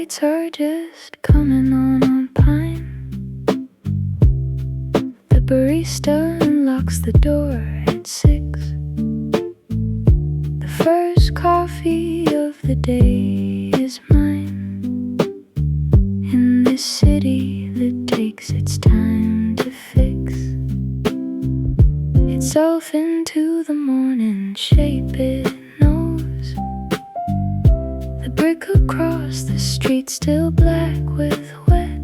lights are just coming on pine. The barista unlocks the door at 6. The first coffee of the day is mine. In this city that takes its time to fix itself into the morning shape it knows. The brick across the street still black with wet.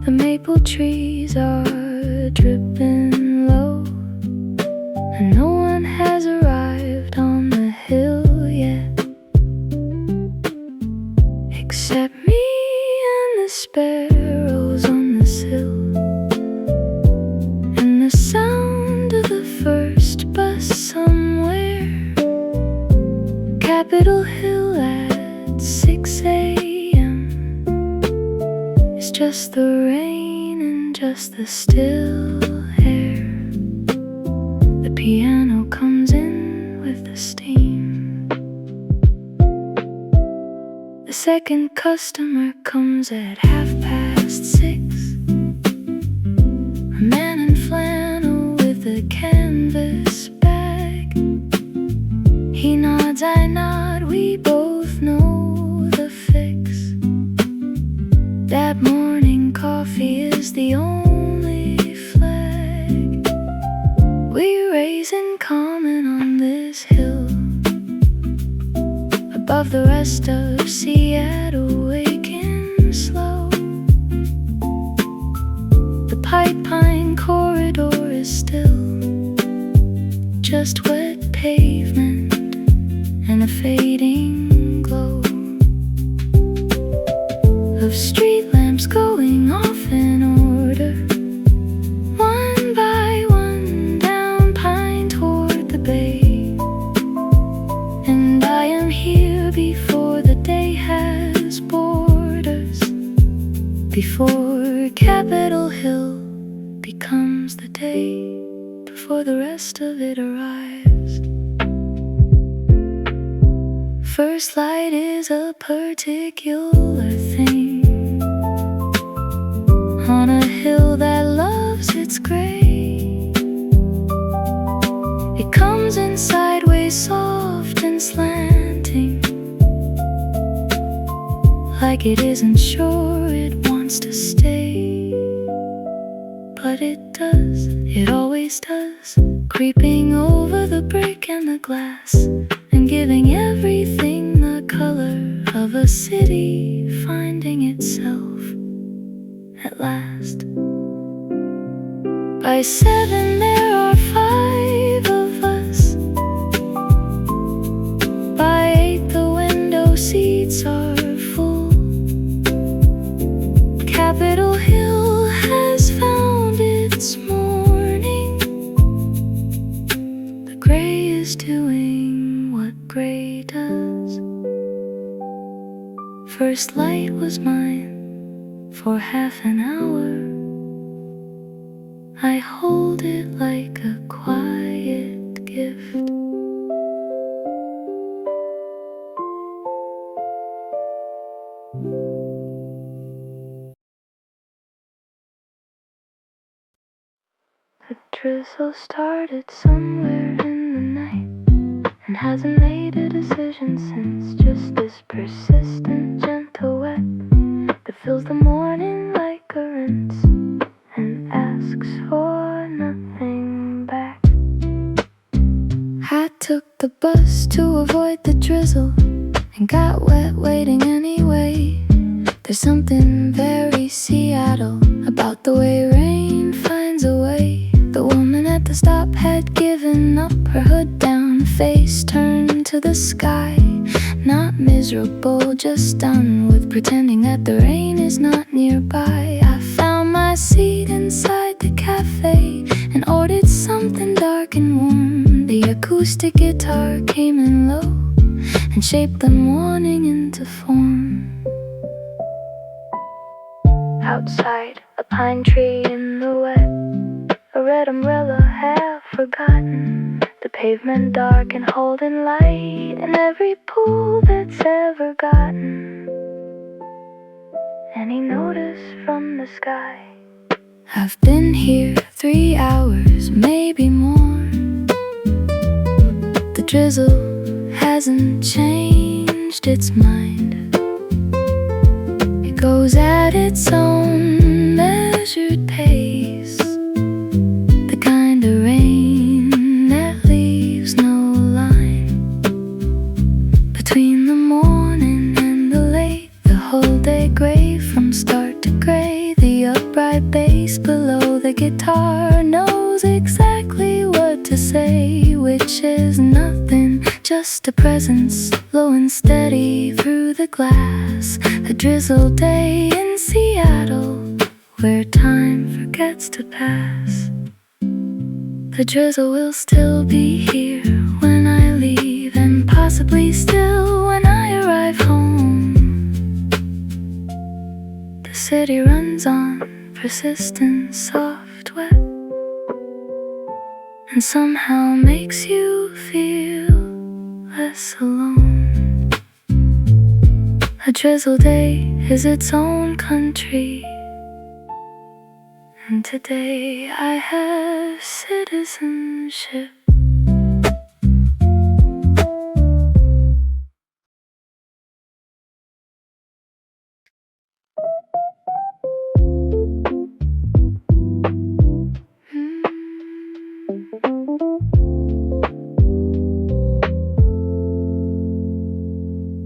The maple trees are dripping low, and no one has arrived on the hill yet, except me and the sparrows on the sill, and the sound of the first bus somewhere. Capitol Hill at 6 a.m. It's just the rain and just the still air. The piano comes in with the steam. The second customer comes at 6:30. A man in flannel with a canvas bag. He nods, I nod, we both know the fix. That morning coffee is the only flag we raise in common on this hill, above the rest of Seattle, waking slow. The pipe pine corridor is still just wet pavement and a fading glow of street lamps going off in order, one by one, down Pine toward the bay. And I am here before the day has borders, before Capitol Hill becomes the day, before the rest of it arrives. First light is a particular thing on a hill that loves its gray. It comes in sideways, soft and slanting, like it isn't sure it wants to stay. But it does, it always does, creeping over the brick and the glass, and giving everything the color of a city finding itself at last. By 7 there are 5 of us. By 8 the window seats are full. Capitol Hill has found its morning. The gray is doing what gray does. First light was mine for half an hour. I hold it like a quiet gift. The drizzle started somewhere in the night and hasn't made a decision since. Just this persistent gentle wet that fills the morning like a rinse and asks for nothing back. I took the bus to avoid the drizzle and got wet waiting anyway. There's something very Seattle about the way rain finds a way. The woman at the stop had given up, her hood down, face turned to the sky. Not miserable, just done with pretending that the rain is not nearby. I found my seat inside the cafe and ordered something dark and warm. The acoustic guitar came in low and shaped the morning into form. Outside, a pine tree in the wet, a red umbrella half forgotten. The pavement dark and holding light in every pool that's ever gotten any notice from the sky. I've been here 3 hours, maybe more. The drizzle hasn't changed its mind. It goes at its own measured pace. The kind of rain that leaves no line between the morning and the late. The whole day gray from start to gray. The upright bass below the guitar knows exactly what to say, which is nothing, just a presence low and steady through the glass. A drizzle day in Seattle where time forgets to pass. The drizzle will still be here when I leave, and possibly still when I arrive home. The city runs on, persistent, soft, wet, and somehow makes you feel less alone. A drizzle day is its own country, and today I have citizenship.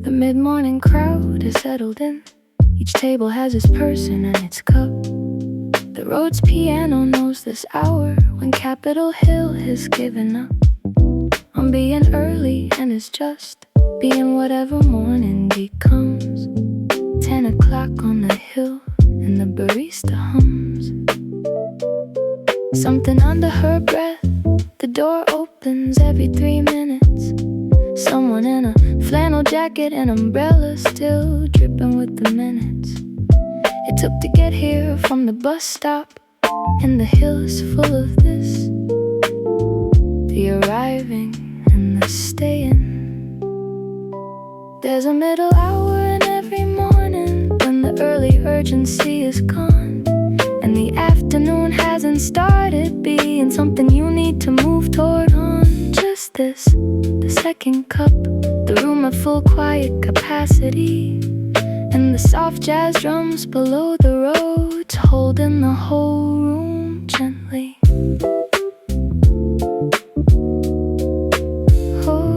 The mid-morning crowd is settled in. Each table has its person and its cup. The road's piano knows this hour when Capitol Hill has given up on being early and is just being whatever morning becomes. 10 o'clock on the hill and the barista hums something under her breath. The door opens every 3 minutes. Someone in a flannel jacket and umbrella still dripping with the minutes it took to get here from the bus stop. And the hill is full of this, the arriving and the staying. There's a middle hour in every morning when the early urgency is gone, and the afternoon hasn't started being something you need to move toward on. Just this, the second cup, the room at full quiet capacity, and the soft jazz drums below the roads holding the whole room gently. Oh.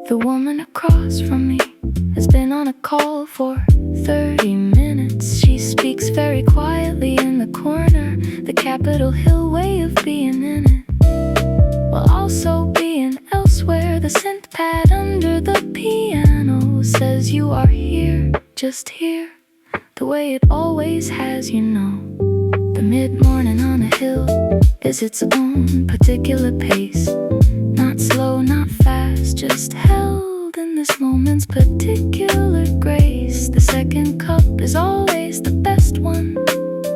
The woman across from me has been on a call for 30 minutes. She speaks very quietly in the corner, the Capitol Hill way of being in it, while also being elsewhere. The synth pad under the piano says you are here, just here, the way it always has, you know. The mid-morning on a hill is its own particular pace. Not slow, not fast, just held in this moment's particular grace. The second cup is always the best one,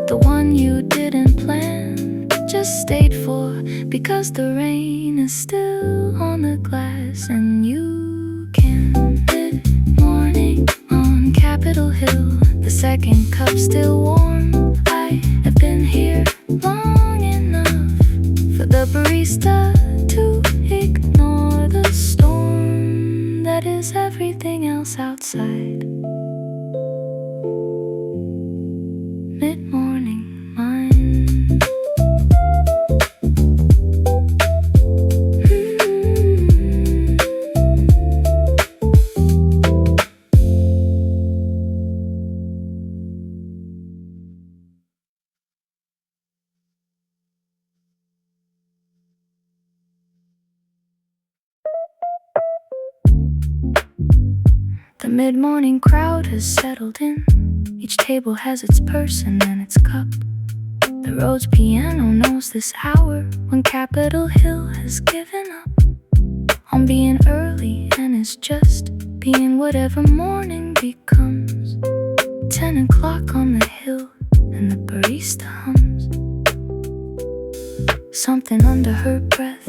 the one you didn't plan, just stayed for because the rain is still on the glass. And you can mid-morning on Capitol Hill, the second cup still warm. I have been here long enough for the barista to ignore the storm that is everything else outside. Mid-morning mind. The mid-morning crowd has settled in. Each table has its person and its cup. The road's piano knows this hour when Capitol Hill has given up on being early and is just being whatever morning becomes. 10 o'clock on the hill and the barista hums something under her breath.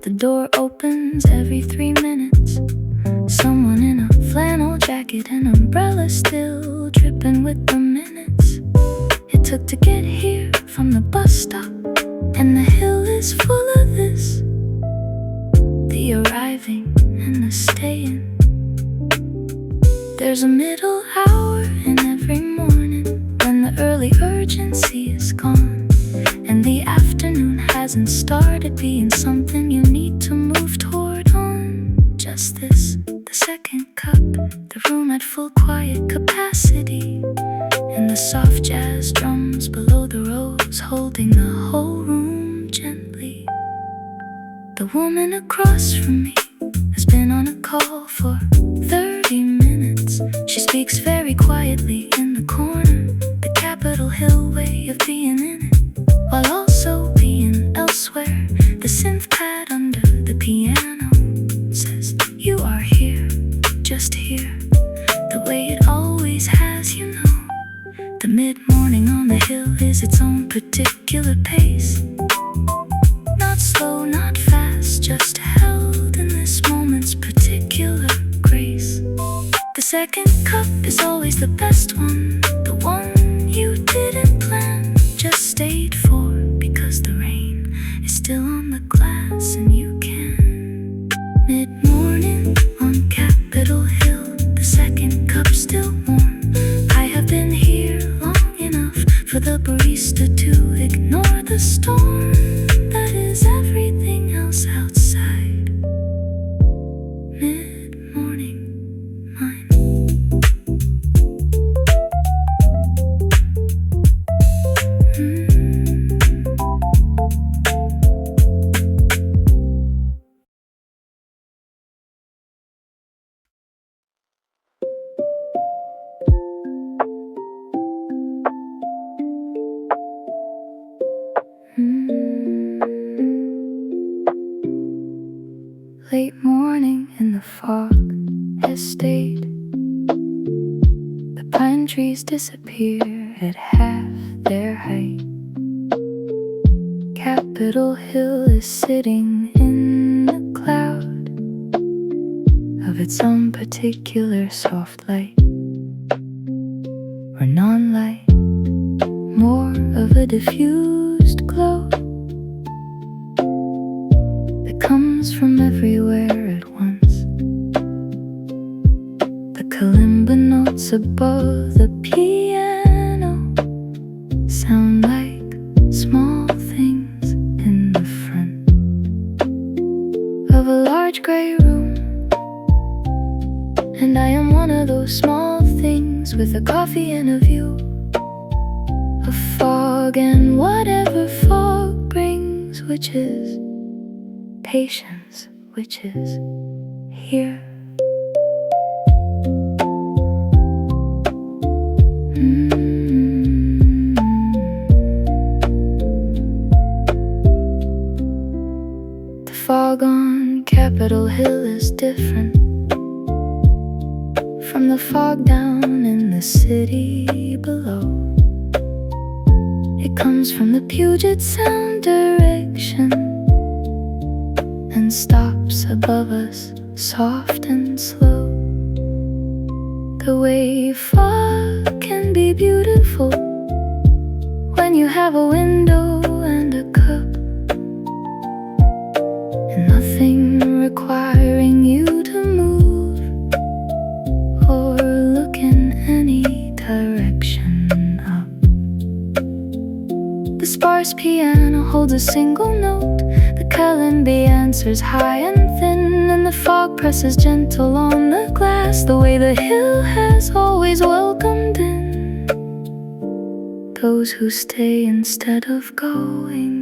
The door opens every 3 minutes. Someone in a flannel jacket and umbrella still dripping with the minutes it took to get here from the bus stop. And the hill is full of this, the arriving and the staying. There's a middle hour in every morning when the early urgency is gone, and the afternoon hasn't started being something you need to move toward on. Just this, the second cup, the room at full quiet capacity, and the soft jazz drums below the rose holding the whole room gently. The woman across from me has been on a call for 30 minutes. She speaks very quietly in the corner, the Capitol Hill way of being in it, while also being elsewhere. The synth pad under the piano says, "You are here, just here, the way it always has, you know." The mid-morning on the hill is its own particular pace. Not slow, not fast, just held in this moment's particular grace. The second cup is always the best one, the one you didn't plan, just stayed for because the rain is still on the glass and you can. Mid-morning on Capitol Hill, the second cup still warm. I have been here long enough for the barista to ignore the storm that is everything else outside. Mid-morning mine. Late morning in the fog estate. The pine trees disappear at half their height. Capitol Hill is sitting in a cloud of its own particular soft light, or non-light, more of a diffused glow comes from everywhere at once. The kalimba notes above the piano sound like small things in the front of a large gray room, and I am one of those small things with a coffee and a view of fog and whatever fog brings, which is patience, which is here. The fog on Capitol Hill is different from the fog down in the city below. It comes from the Puget Sound direction and stops above us, soft and slow. The way fog can be beautiful when you have a window and a cup, and nothing requiring you to move or look in any direction up. The sparse piano holds a single note. The calimba answers high and thin, and the fog presses gentle on the glass, the way the hill has always welcomed in those who stay instead of going.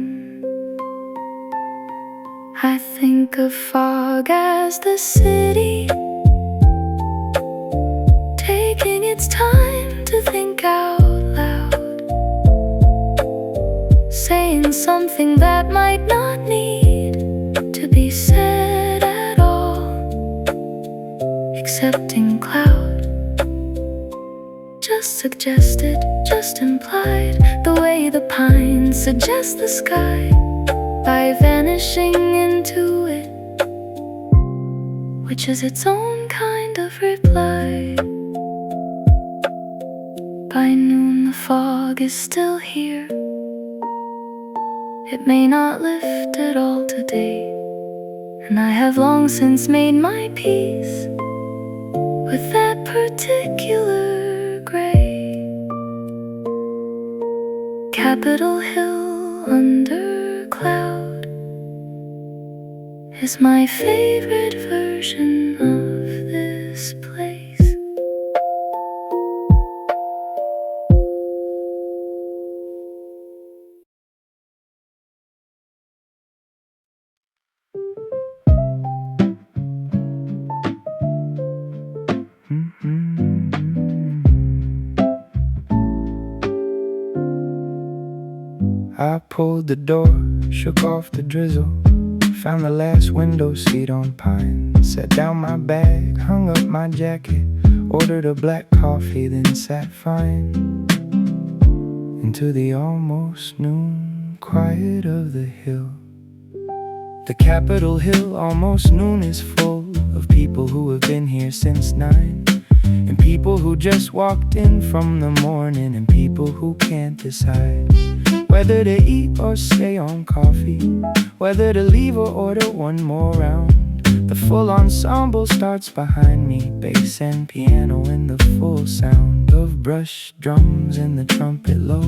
I think of fog as the city taking its time to think out loud, saying something that might not need to be said at all, accepting cloud, just suggested, just implied, the way the pines suggest the sky. by vanishing into it, which is its own kind of reply. By noon the fog is still here. It may not lift at all today, and I have long since made my peace with that particular gray. Capitol Hill under cloud is my favorite version of this place. I pulled the door, shook off the drizzle, found the last window seat on pine, set down my bag, hung up my jacket, ordered a black coffee, then sat fine into the almost noon quiet of the hill. The Capitol Hill, almost noon, is full of people who have been here since 9, and people who just walked in from the morning, and people who can't decide whether to eat or stay on coffee, whether to leave or order one more round. The full ensemble starts behind me, bass and piano in the full sound of brush drums and the trumpet low.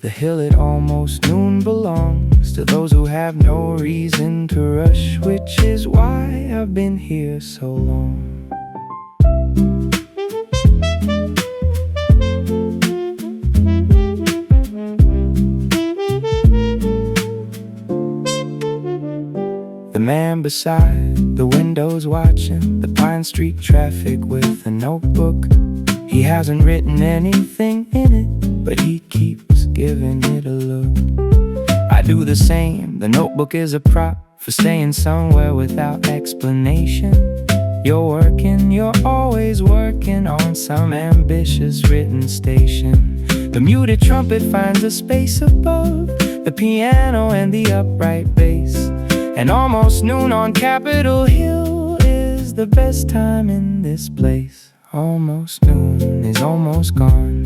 The hill at almost noon belongs to those who have no reason to rush, which is why I've been here so long. The man beside the window's watching the Pine Street traffic with a notebook. He hasn't written anything in it, but he keeps giving it a look. I do the same. The notebook is a prop for staying somewhere without explanation. You're always working on some ambitious written station. The muted trumpet finds a space above the piano and the upright bass. And almost noon on Capitol Hill is the best time in this place. Almost noon is almost gone.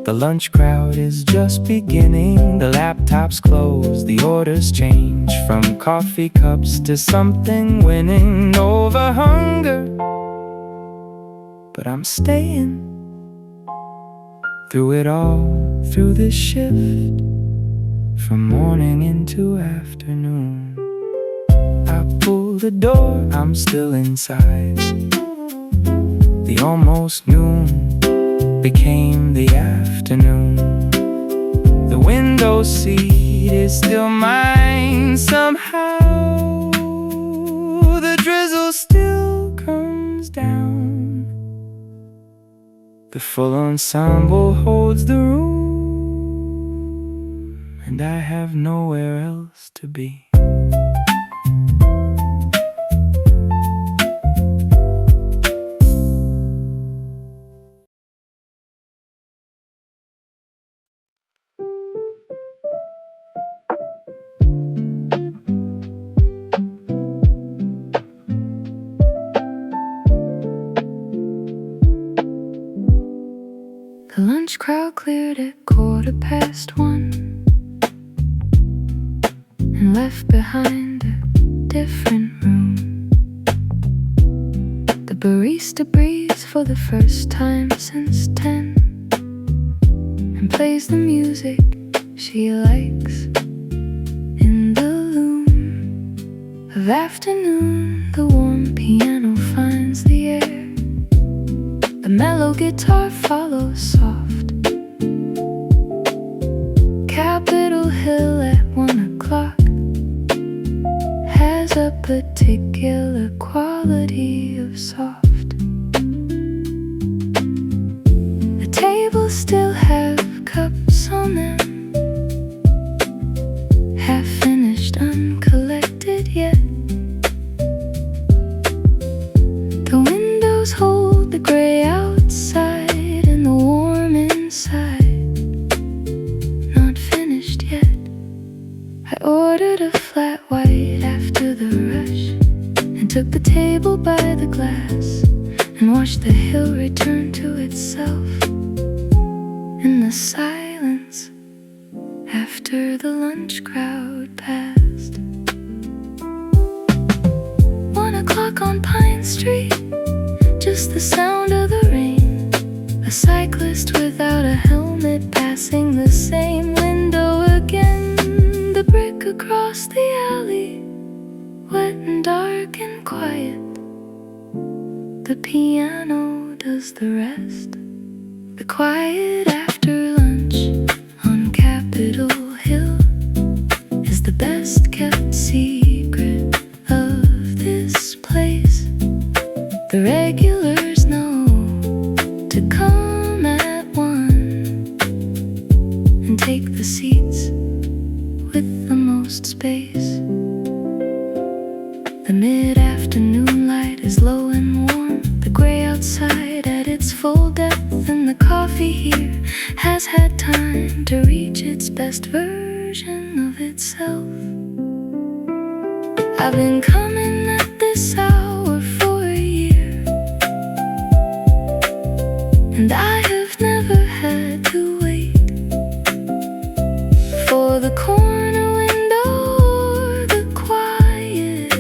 The lunch crowd is just beginning. The laptops close, the orders change from coffee cups to something winning over hunger. But I'm staying through it all, through this shift from morning into afternoon. I pull the door, I'm still inside. The almost noon became the afternoon. The window seat is still mine somehow. The drizzle still comes down. The full ensemble holds the room, and I have nowhere else to be. The lunch crowd cleared at 1:15 and left behind a different room. The barista breathes for the first time since 10 and plays the music she likes. In the loom of afternoon, the warm piano finds the air. The mellow guitar follows soft. Capitol Hill at 1 o'clock has a particular quality of soft. The tables still have cups on them, half finished, uncollected yet. The windows hold the gray outside and the warm inside. Not finished yet. I ordered a return to itself in the silence after the lunch crowd passed. 1 o'clock on Pine Street, just the sound of the rain. A cyclist without a helmet passing the same window again. The brick across the alley, wet and dark and quiet. The piano does the rest. The quiet after lunch on Capitol Hill is the best kept secret of this place. The regulars know to come at 1 and take the seats with the most space. The mid-afternoon light is low and warm, the gray outside at its full depth, and the coffee here has had time to reach its best version of itself. I've been coming at this hour for a year, and I have never had to wait for the corner window or the quiet,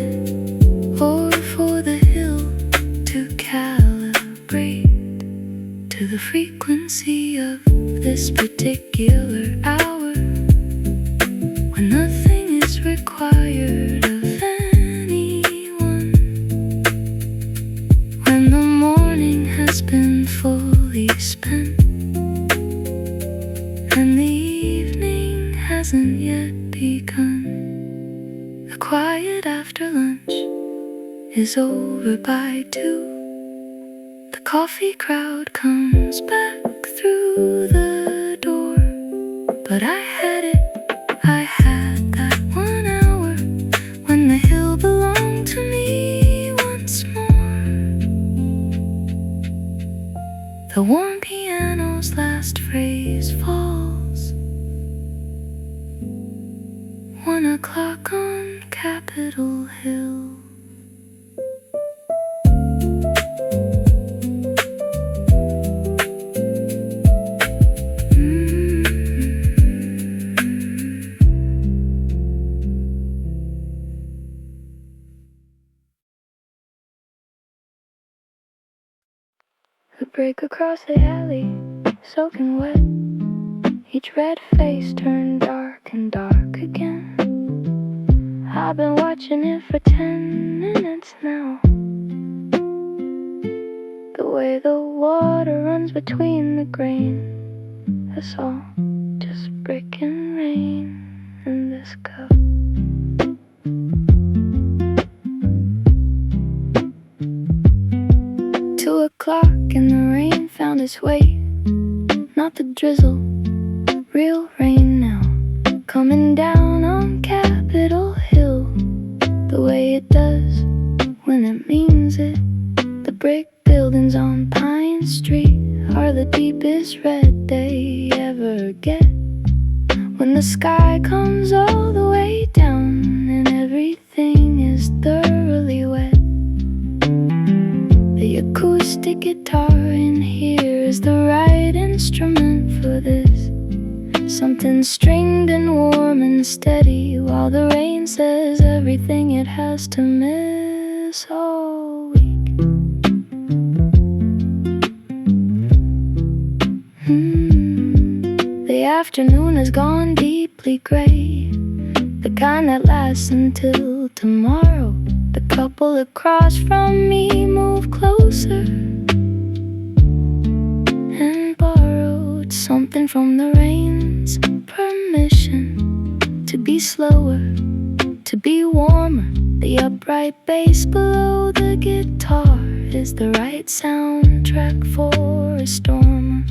or for the hill to calibrate to the frequency of this particular hour, when nothing is required of anyone, when the morning has been fully spent and the evening hasn't yet begun. The quiet after lunch is over by 2. The coffee crowd comes back through the door, but I had that 1 hour when the hill belonged to me once more. The warm piano's last phrase falls. 1 o'clock on Capitol Hill. The brick across the alley, soaking wet. Each red face turned dark and dark again. I've been watching it for 10 minutes now. The way the water runs between the grain, that's all just brick and rain in this cup. O'clock and the rain found its way. Not the drizzle, real rain now, coming down on Capitol Hill, the way it does when it means it. The brick buildings on Pine Street are the deepest red they ever get, when the sky comes all the way down and everything is thoroughly wet. The acoustic guitar in here is the right instrument for this. Something stringed and warm and steady, while the rain says everything it has to miss all week. The afternoon has gone deeply gray, the kind that lasts until tomorrow. The couple across from me moved closer and borrowed something from the rain's permission to be slower, to be warmer. The upright bass below the guitar is the right soundtrack for a storm.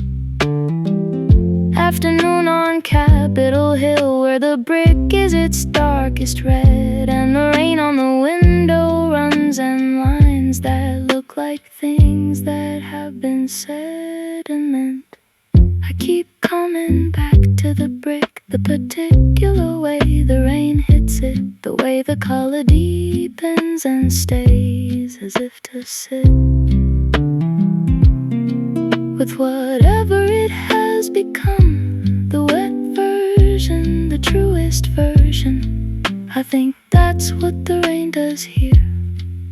Afternoon on Capitol Hill, where the brick is its darkest red, and the rain on the window runs in lines that look like things that have been said and meant. I keep coming back to the brick, the particular way the rain hits it, the way the color deepens and stays as if to sit. with whatever it has become. The wet version, the truest version. I think that's what the rain does here.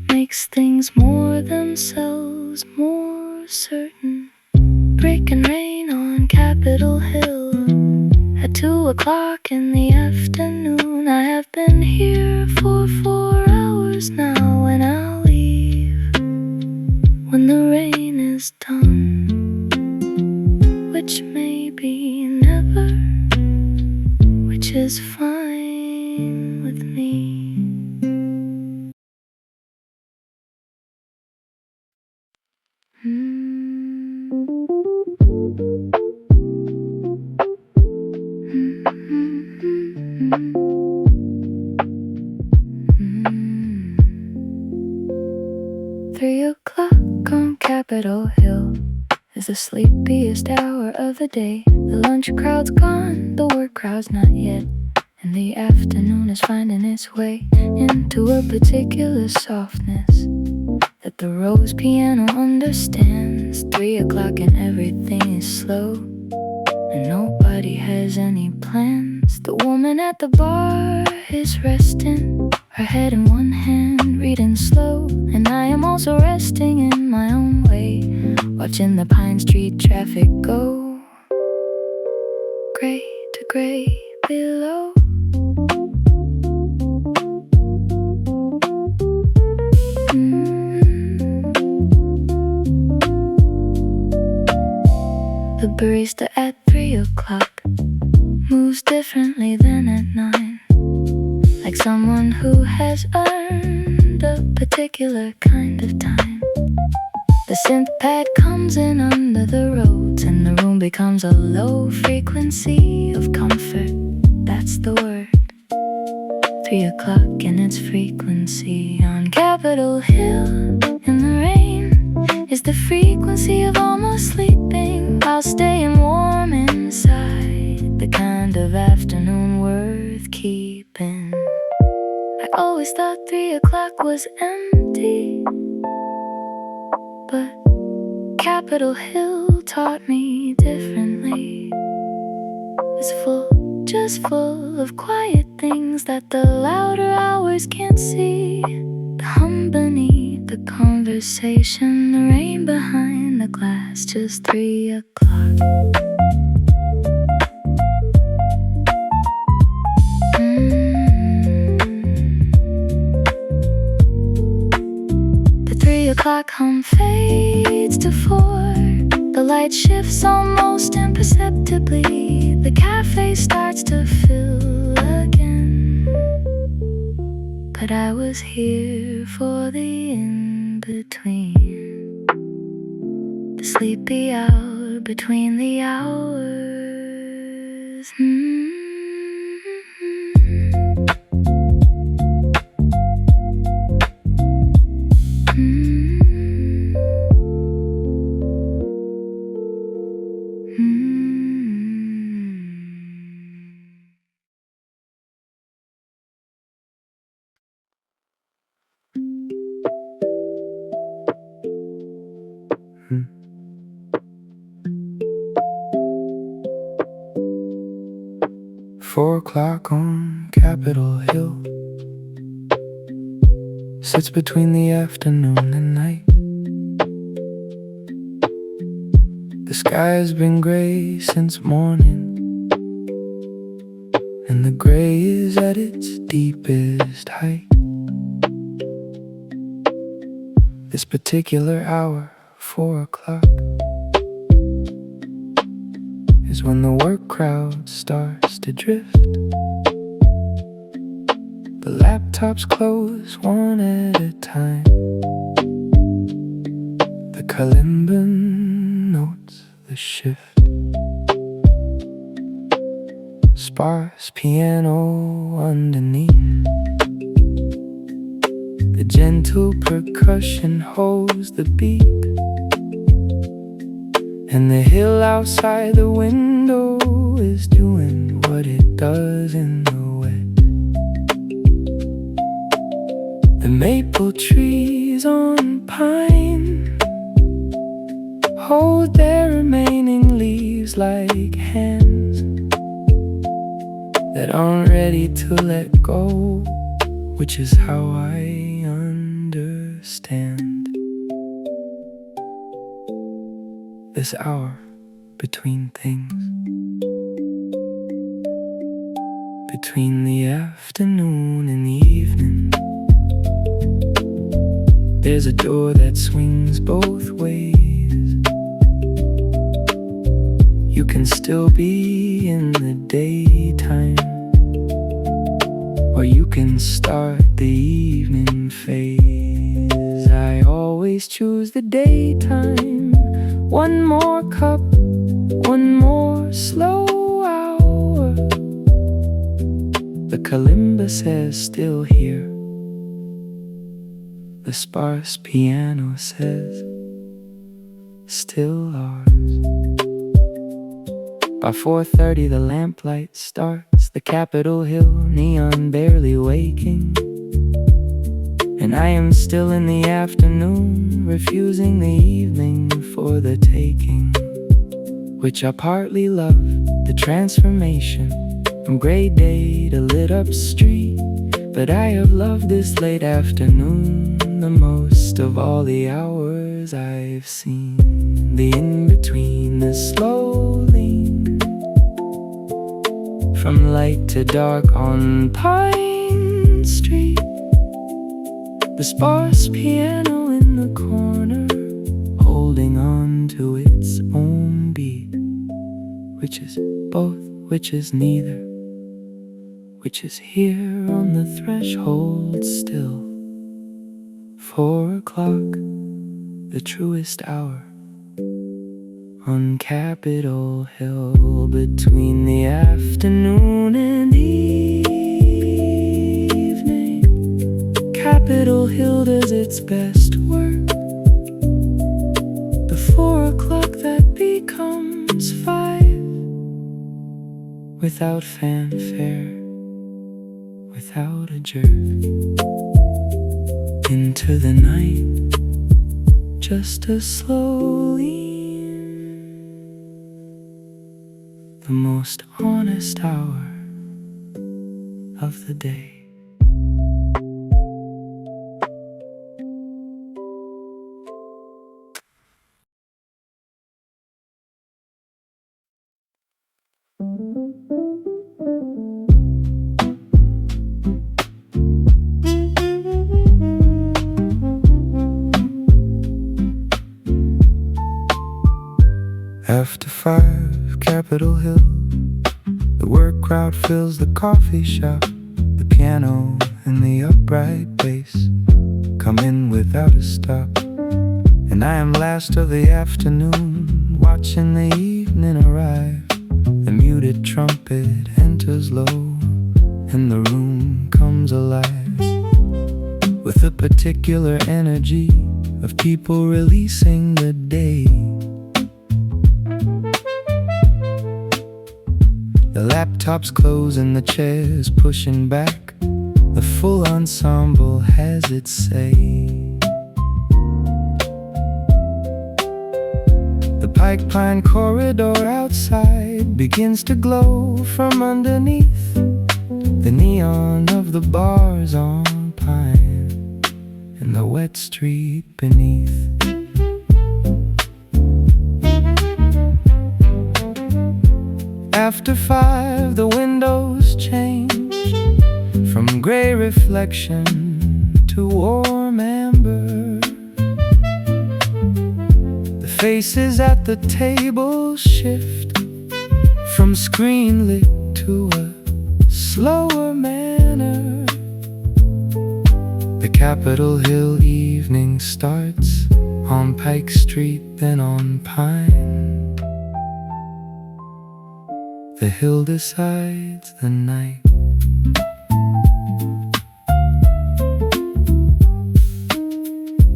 Makes things more themselves, more certain. Breaking rain on Capitol Hill at 2 o'clock in the afternoon. I have been here for 4 hours now, and I'll leave when the rain is done, which may be never, which is fine with me. Three o'clock on Capitol Hill is the sleepiest hour of the day. The lunch crowd's gone, the work crowd's not yet, and the afternoon is finding its way into a particular softness that the rose piano understands. 3 o'clock and everything is slow, and nobody has any plans. The woman at the bar is resting, her head in one hand, reading slow, and I am also resting in my own way, watching the Pine Street traffic go gray to gray below. The barista at 3 o'clock moves differently than at 9, like someone who has earned a particular kind of time. The synth pad comes in under the roads, and the room becomes a low frequency of comfort. That's the word. 3 o'clock and its frequency on Capitol Hill in the rain is the frequency of almost sleeping while staying warm inside, the kind of afternoon worth keeping. I always thought 3 o'clock was empty, but Capitol Hill taught me differently. It's full, just full of quiet things that the louder hours can't see. The hum beneath the conversation, the rain behind the glass, just 3 o'clock. The 3 o'clock hum fades to 4. The light shifts almost imperceptibly. The cafe starts to fill again. But I was here for the in-between, the sleepy hour between the hours. Four o'clock on Capitol Hill sits between the afternoon and night. The sky has been gray since morning, and the gray is at its deepest height. This particular hour, 4 o'clock, is when the work crowd starts to drift. The laptops close one at a time. The kalimba notes the shift. Sparse piano underneath. The gentle percussion holds the beat, and the hill outside the window is doing what it does in the wet. The maple trees on pine hold their remaining leaves like hands that aren't ready to let go, which is how I understand this hour between things, between the afternoon and the evening. There's a door that swings both ways. You can still be in the daytime, or you can start the evening phase. I always choose the daytime. One more cup, one more slow hour. The kalimba says still here. The sparse piano says still ours. By 4:30 the lamplight starts, the Capitol Hill neon barely waking, and I am still in the afternoon, refusing the evening for the taking, which I partly love, the transformation from gray day to lit up street. But I have loved this late afternoon the most of all the hours I've seen. The in-between, the slow lean from light to dark on Pine Street. The sparse piano in the corner, holding on to its own beat, which is both, which is neither, which is here on the threshold still. 4 o'clock, the truest hour on Capitol Hill, between the afternoon and evening. Capitol Hill does its best work. The 4 o'clock that becomes 5, without fanfare, without a jerk. Into the night, just a slow lean, the most honest hour of the day. After 5, Capitol Hill, the work crowd fills the coffee shop. The piano and the upright bass come in without a stop, and I am last of the afternoon, watching the evening arrive. The muted trumpet enters low, and the room comes alive with a particular energy of people releasing the day. The laptops close and the chairs pushing back. The full ensemble has its say. The Pike Pine corridor outside begins to glow from underneath the neon of the bars on Pine and the wet street beneath. After 5, the windows change from gray reflection to warm amber. The faces at the table shift from screen lit to a slower manner. The Capitol Hill evening starts on Pike Street, then on Pine. The hill decides the night.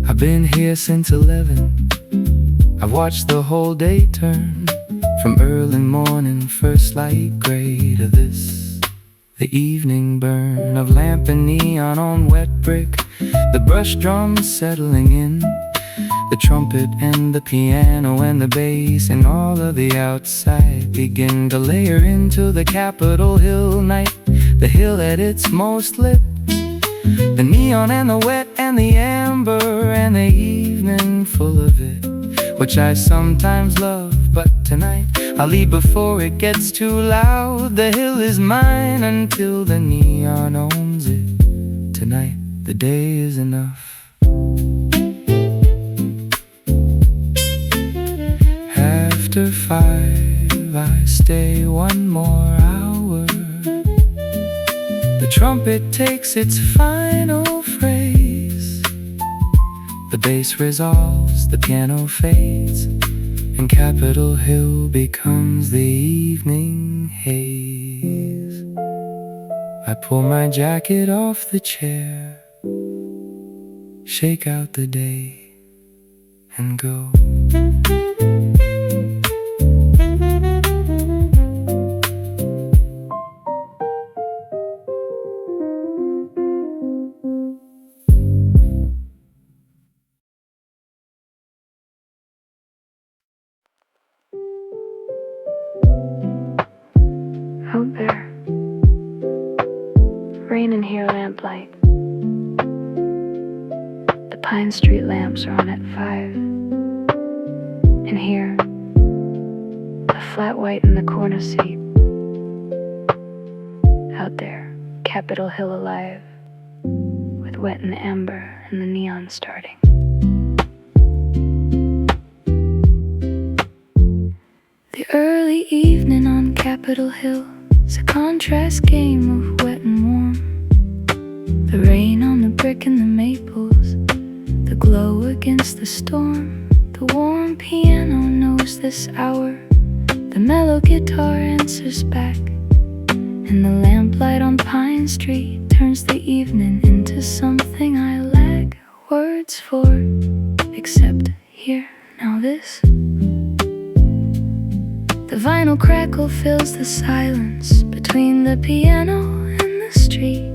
I've been here since 11. I've watched the whole day turn from early morning first light gray to this, the evening burn of lamp and neon on wet brick, the brush drums settling in, The trumpet and the piano and the bass and all of the outside begin to layer into the Capitol Hill night, the hill at its most lit. The neon and the wet and the amber and the evening full of it, which I sometimes love, but tonight I'll leave before it gets too loud. The hill is mine until the neon owns it. Tonight the day is enough. After 5 I stay one more hour. The trumpet takes its final phrase. The bass resolves, the piano fades, and Capitol Hill becomes the evening haze. I pull my jacket off the chair, shake out the day, and go. Out there, rain in here, lamplight. The Pine Street lamps are on at 5. In here, a flat white in the corner seat. Out there, Capitol Hill alive, with wet and amber and the neon starting. The early evening on Capitol Hill is a contrast game of wet and warm. The rain on the brick and the maples, the glow against the storm. The warm piano knows this hour, the mellow guitar answers back, and the lamplight on Pine Street turns the evening into something I lack words for, except here, now this. The vinyl crackle fills the silence between the piano and the street,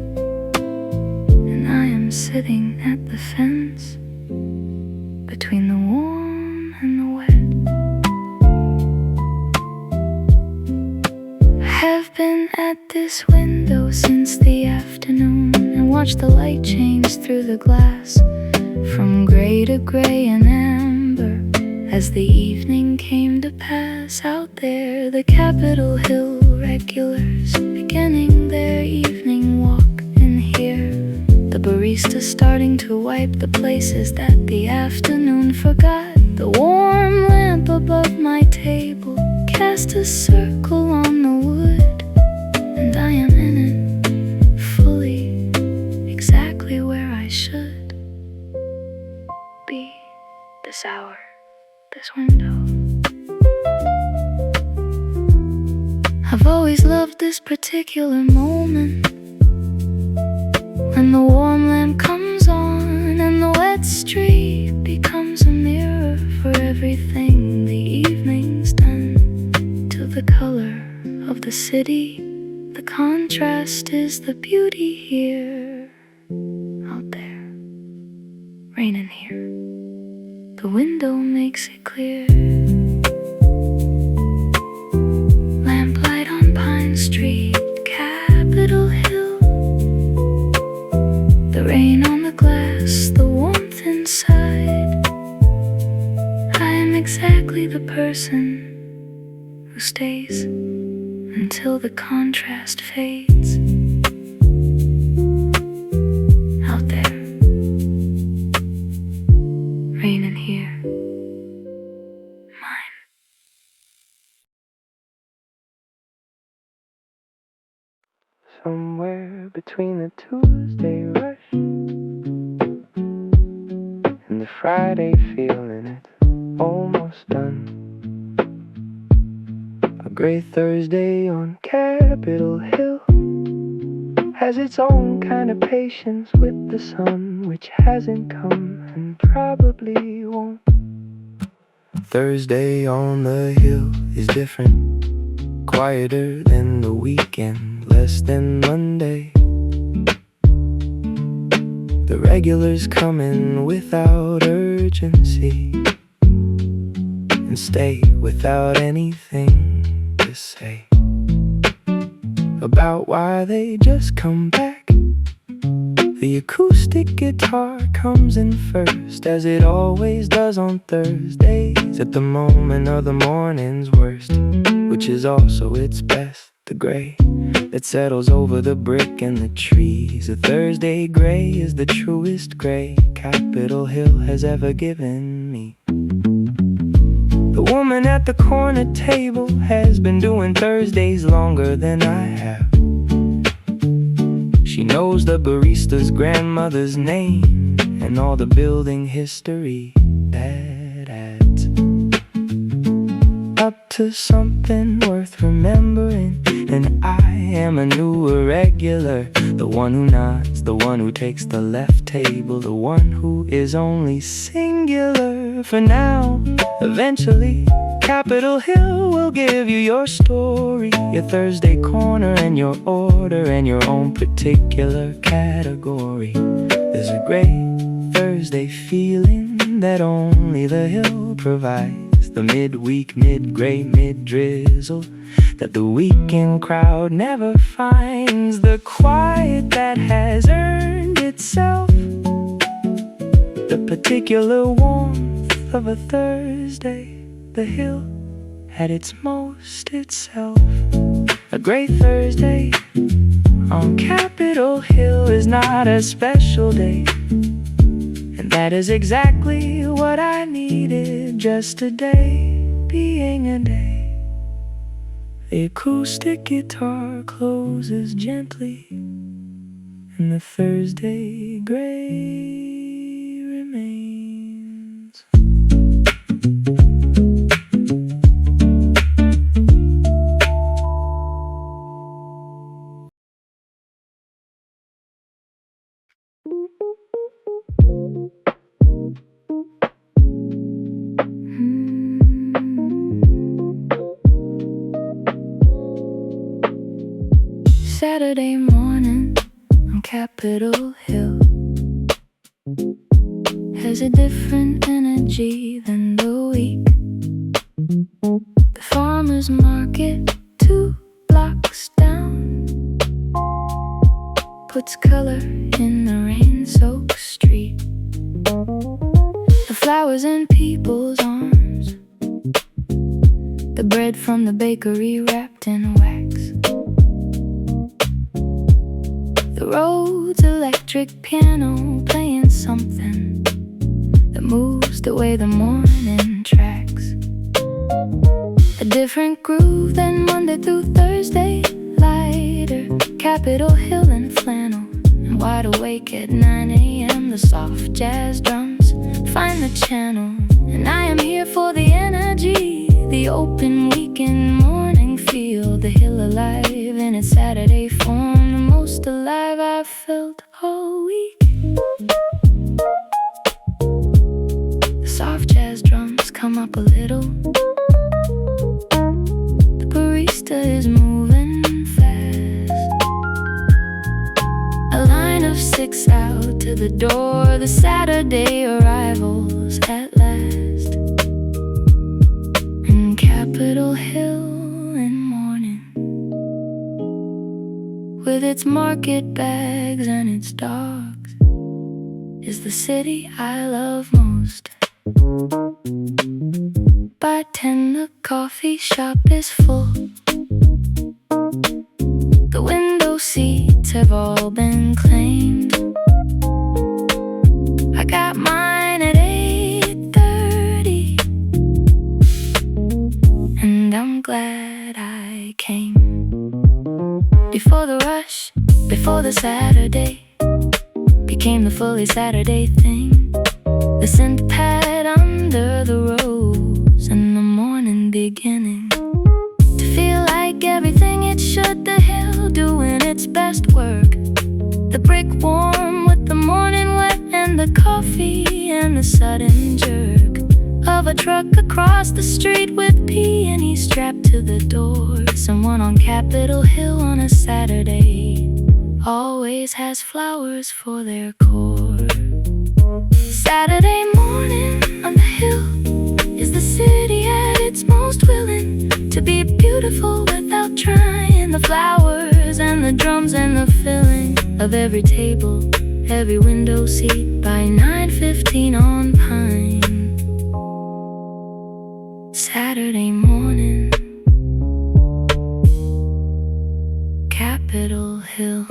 and I am sitting at the fence between the warm and the wet. I have been at this window since the afternoon and watched the light change through the glass from gray to gray and amber as the evening came to pass. Out there, the Capitol Hill regulars beginning their evening walk. In here, the barista starting to wipe the places that the afternoon forgot. The warm lamp above my table cast a circle on the wood, and I am in it fully, exactly where I should be this hour, this window. I've always loved this particular moment, when the warm lamp comes on and the wet street becomes a mirror for everything the evening's done to the color of the city. The contrast is the beauty here. Out there, rain in here, the window makes it clear. Lamplight on Pine Street, Capitol Hill. The rain on the glass, the warmth inside. I am exactly the person who stays until the contrast fades. Out there, rain in here. Somewhere between the Tuesday rush and the Friday feeling, it's almost done. A great Thursday on Capitol Hill has its own kind of patience with the sun, which hasn't come and probably won't. Thursday on the hill is different, quieter than the weekend, less than Monday. The regulars come in without urgency. urgency and stay without anything to say about why they just come back. The acoustic guitar comes in first, as it always does on Thursdays, at the moment of the morning's worst, which is also its best. The gray that settles over the brick and the trees. A Thursday gray is the truest gray Capitol Hill has ever given me. The woman at the corner table has been doing Thursdays longer than I have. She knows the barista's grandmother's name and all the building history that adds up to something worth remembering. And I am a new irregular, the one who nods, the one who takes the left table, the one who is only singular for now. Eventually, Capitol Hill will give you your story, your Thursday corner and your order and your own particular category. There's a great Thursday feeling that only the Hill provides. The midweek, mid-gray, mid-drizzle that the weekend crowd never finds. The quiet that has earned itself the particular warmth of a Thursday. The Hill at its most itself. A great Thursday on Capitol Hill is not a special day, and that is exactly what I needed, just a day being a day. The acoustic guitar closes gently, and the Thursday gray remains. Saturday morning on Capitol Hill has a different energy than the week. The farmer's market 2 blocks down puts color in the rain-soaked street. The flowers in people's arms, the bread from the bakery wrapped in wax, the road's electric piano playing something that moves the way the morning tracks. A different groove than Monday through Thursday, lighter Capitol Hill and flannel, and wide awake at 9 a.m. The soft jazz drums find the channel, and I am here for the energy, the open weekend morning feel, the Hill alive in its Saturday form, the most alive I've felt all week. The soft jazz drums come up a little, the barista is moving fast, a line of 6 out to the door, the Saturday arrivals at last. In Capitol Hill in morning, with its market bags and its dogs, is the city I love most. By 10 the coffee shop is full, the window seats have all been claimed. I got mine at 8:30, and I'm glad I came. Before the rush, before the Saturday became the fully Saturday thing, the synth pad under the rose and the morning beginning, to feel like everything it should, the Hill doing its best work, the brick warm with the morning wet, and the coffee and the sudden jerk of a truck across the street with peonies strapped to the door. Someone on Capitol Hill on a Saturday always has flowers for their core. Saturday morning on the hill is the city at its most willing to be beautiful without trying. The flowers and the drums and the filling of every table, every window seat by 9:15 on Pine. Saturday morning, Capitol Hill.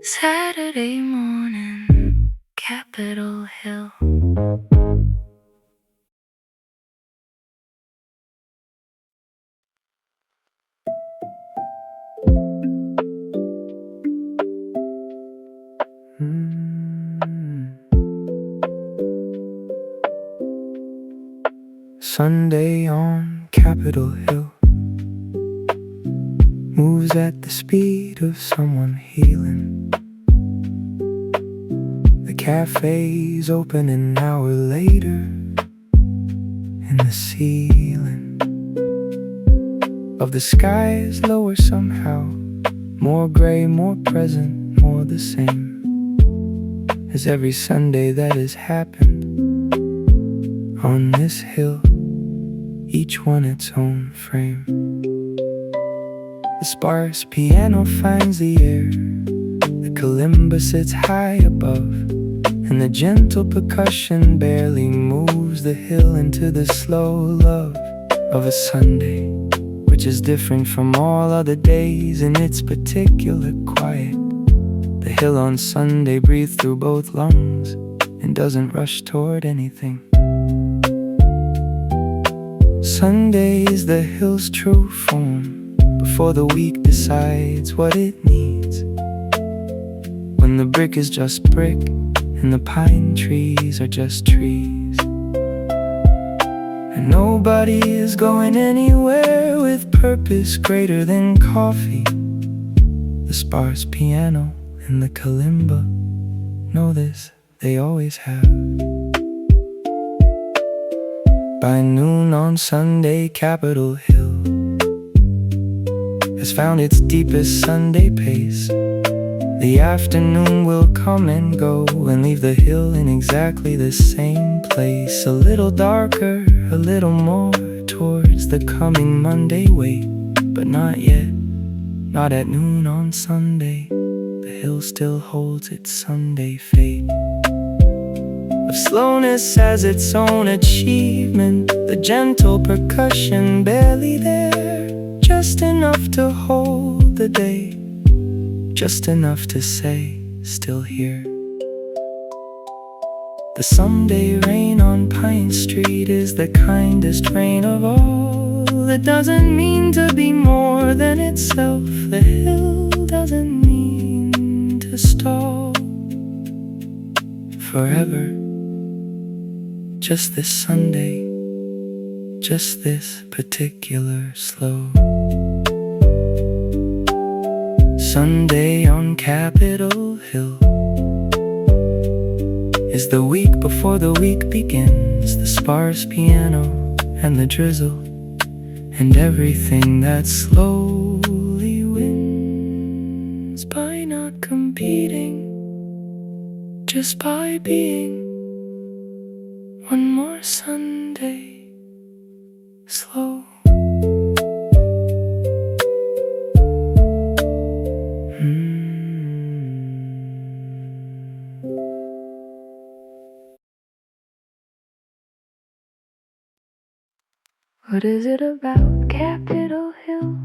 Saturday morning, Capitol Hill. Sunday on Capitol Hill moves at the speed of someone healing. The cafe's open an hour later, and the ceiling of the sky is lower somehow, more gray, more present, more the same as every Sunday that has happened on this hill, each one its own frame. The sparse piano finds the air, the kalimba sits high above, and the gentle percussion barely moves the hill into the slow love of a Sunday, which is different from all other days in its particular quiet. The hill on Sunday breathes through both lungs and doesn't rush toward anything. Sunday is the hill's true form before the week decides what it needs. When the brick is just brick and the pine trees are just trees, and nobody is going anywhere with purpose greater than coffee. The sparse piano and the kalimba know this, they always have. By noon on Sunday, Capitol Hill has found its deepest Sunday pace. The afternoon will come and go and leave the hill in exactly the same place. A little darker, a little more towards the coming Monday wait, but not yet, not at noon on Sunday. The hill still holds its Sunday fate of slowness as its own achievement. The gentle percussion barely there, just enough to hold the day, just enough to say, still here. The Sunday rain on Pine Street is the kindest rain of all. It doesn't mean to be more than itself. The hill doesn't mean to stall forever. Just this Sunday, just this particular slow Sunday on Capitol Hill is the week before the week begins. The sparse piano and the drizzle and everything that slowly wins by not competing, just by being. One more Sunday, slow. What is it about Capitol Hill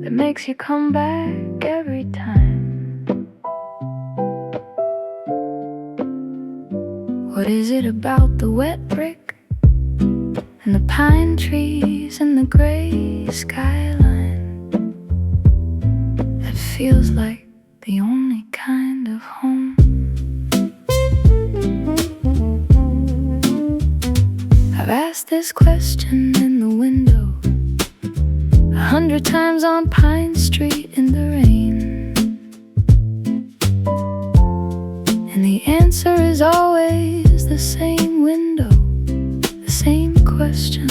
that makes you come back every time? What is it about the wet brick and the pine trees and the gray skyline that feels like the only kind of home? I've asked this question in the window 100 times on Pine Street in the rain, and the answer is always the same window, the same question,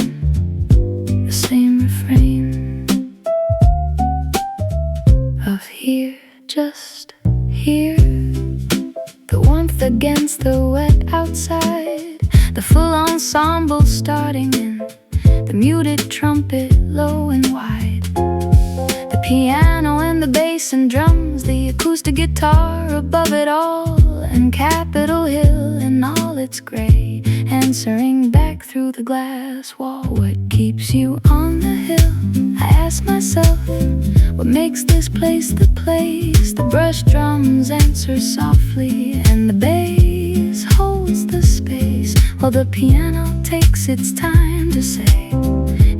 the same refrain of here, just here. The warmth against the wet outside, the full ensemble starting in, the muted trumpet low and wide, the piano and the bass and drums, the acoustic guitar above it all, and Capitol Hill in all its gray, answering back through the glass wall. What keeps you on the hill? I ask myself, what makes this place the place? The brush drums answer softly, and the bass holds the space, while the piano takes its time to say,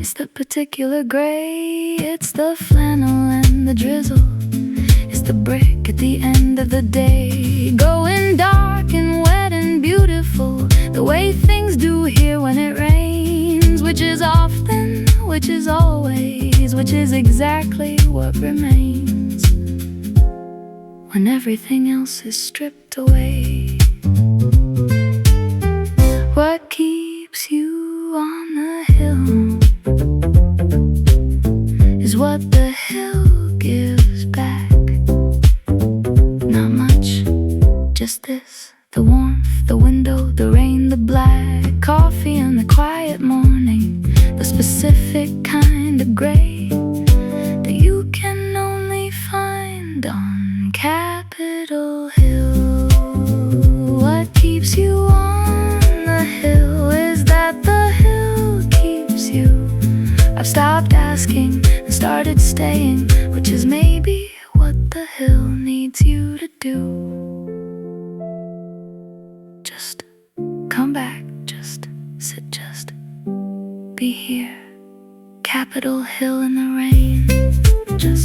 it's the particular gray, it's the flannel and the drizzle, it's the brick at the end of the day, going dark and wet and beautiful, the way things do here when it rains, which is often, which is always, which is exactly what remains when everything else is stripped away. What keeps you on the hill is what the hill gives back. Not much, just this, the warmth, the window, the rain, the black coffee and the quiet morning, the specific kind of gray that you can only find on Capitol Hill. What keeps you on the hill is that the hill keeps you. I've stopped asking and started staying, which is maybe what the hill needs you to do. Just come back, just sit, just be here. Capitol Hill in the rain, just